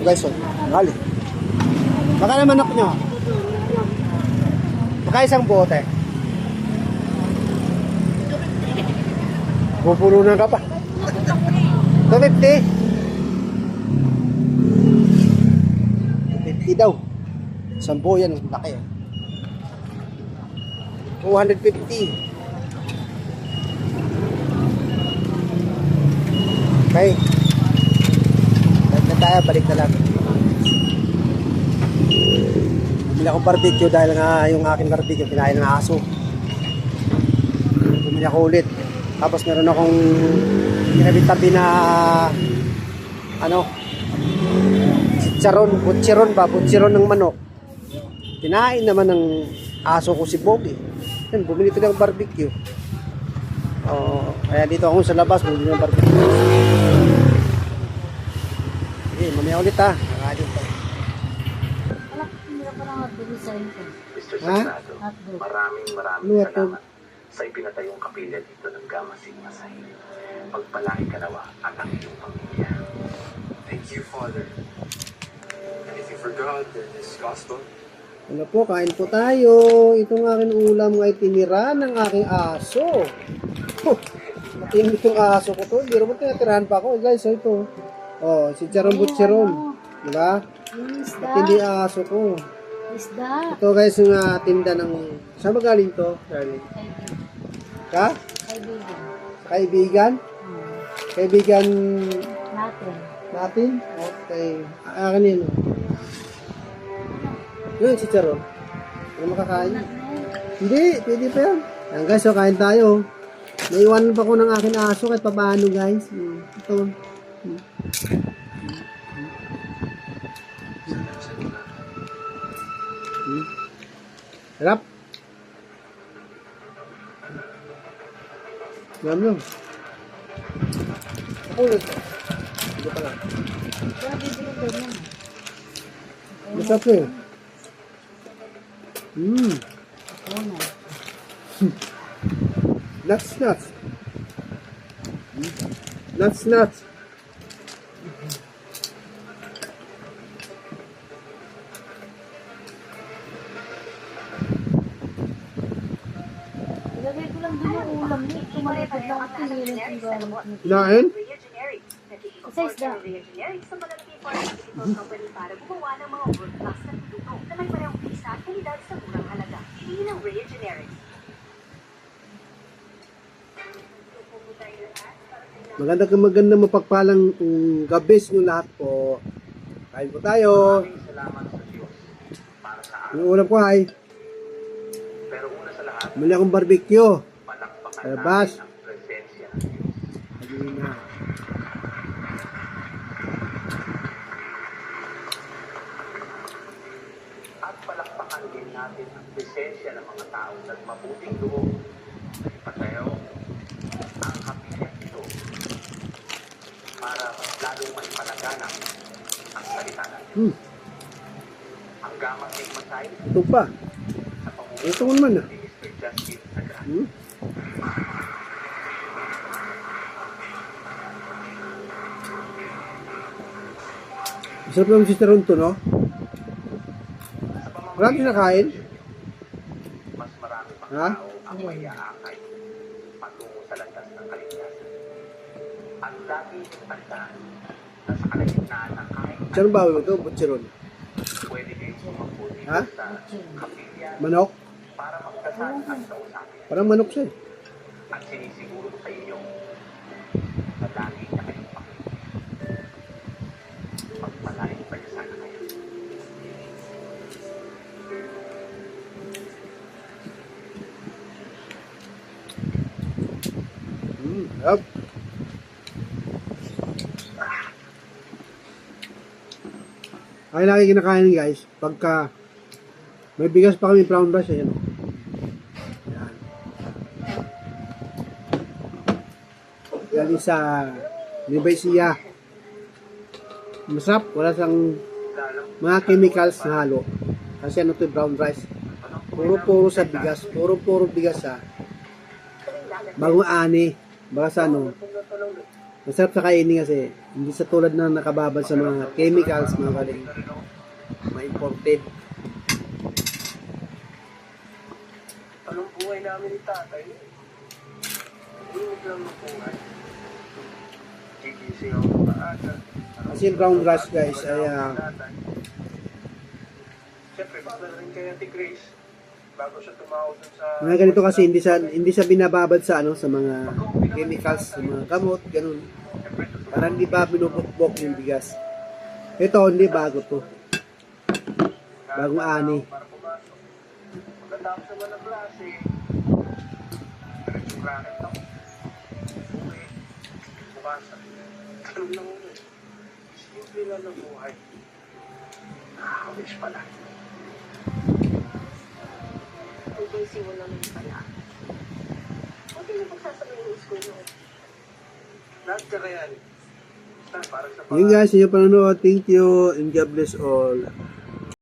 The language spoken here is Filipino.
Guys, so, mahal eh. Baka naman manok nyo. Baka isang bote. Pupurunan ka pa. 250. 250 daw. 10 yan, laki eh. 250. Okay. Balik na lang. Bumili akong barbecue dahil nga yung aking barbecue kinain ng aso. Bumili ako ulit. Tapos meron akong kinabit-tabi na ano, butcheron ng manok. Kinain naman ng aso ko si Bobby. Yan, bumili ko ng barbecue. Kaya dito ako sa labas, bumili ng barbecue. Okay, mamaya ulit ha. Nakadyo pa. Ha? Maraming salamat sa ipinatayong kapilya dito ng Gamma Sigma Psi. Pagpalain ka nawa at ang iyong pamilya. Thank you, Father. Anything for God in this gospel? Ano po, kain po tayo. Itong aking ulam ay tinira ng aking aso. Matindi itong aso ko to. Hindi naman tinatirahan pa ako. Guys, so ito. Si Charon Butcheron. Diba? Matindi aso ko. Isda. Ito guys, yung tinda ng... Saan ba galing to, Charlie? Ka? Kaibigan. Kaibigan? Kaibigan... Natin. Okay. Akin yun. Yun, si Charon. Ano makakain? Hindi, pwede pa yan. Ayan guys, so kain tayo. Naiwanan pa ko ng akin aso kahit paano guys. Ito. Harap. Yum yum. Ulit. Ito pala. Masarap eh. Nuts. Nuts. Ilagay ko lang din yung ulam niya. Tumalipad lang ako tinilang yung gamit. Kinain? Sa isda. Sa malalaking pharmaceutical company para gumawa ng mga world-class na produkto na may parehong bisa at kalidad sa murang halaga. Piliin ang Rhea Generics. Magandang mapagpalang gabi sa inyo lahat po. Kain po tayo. Salamat sa Diyos para sa akin. Yung ulam ko ay Pero una sa lahat, muli akong barbecue. palakpakan Labas. natin ang presensya ng Diyos. At palakpakan din natin ang presensya ng mga tao na mabuting loob na ipatayo ang kapilya ito para lalong maipalaganap ang salita ng Diyos. Ang Gamma Sigma Psi Ito pa. sa Ito naman pamumuno ni Mr. Justin Sagran. Masarap lang si Charon to, no? Marami nakain. Mas marami pang Ha? tao ang may aakay patungo sa landas ng kaligtasan. At lagi yung tandaan na sa kalagitnaan ng kahit Charon ba ito? Butcheron. pwede kayo sumabuti Ha? sa kapilya Manok? para magdasal at kausapin. Parang manok siya eh. At sinisiguro ko sa inyo na lagi niya kayong pakinggan. Pagpalain pa niya sana kayo. Yup. Ay lagi kinakain guys. Pagka may bigas pa kami brown rice, ayan. Yan. Galing sa Nubesia. Masarap. Wala siyang mga chemicals na halo. Kasi ano to brown rice. Puro sa bigas. Puro bigas ha. Bagong ani. Baka sa ano. Masarap sa kainin kasi. Hindi sa tulad na nakababad sa mga chemicals, mga kaling. Mga imported. Anong buhay namin ni tatay? Hindi lang ng buhay. Gigising ako ng maaga. Kasi yung brown rice guys ay Siyempre, basta rin kay Auntie Grace. Bago siya tumawag dun sa... mga ganito kasi hindi siya binababad sa ano sa mga chemicals, sa mga gamot, ganun. Para hindi ba binubukbok yung bigas. Ito hindi bago to. Bagong ani. Para pumasok. Pagkatapos naman ng klase, diretso racket ako. Uwi. Bukasan. Ganun lang ulo. Simple lang ng buhay. Nakakamiss pala. Ang busy mo naman pala. Buti na pagsasabay yung school mo. Lahat ka kaya. Parang sa Yun guys, yung panonood. Thank you and God bless all.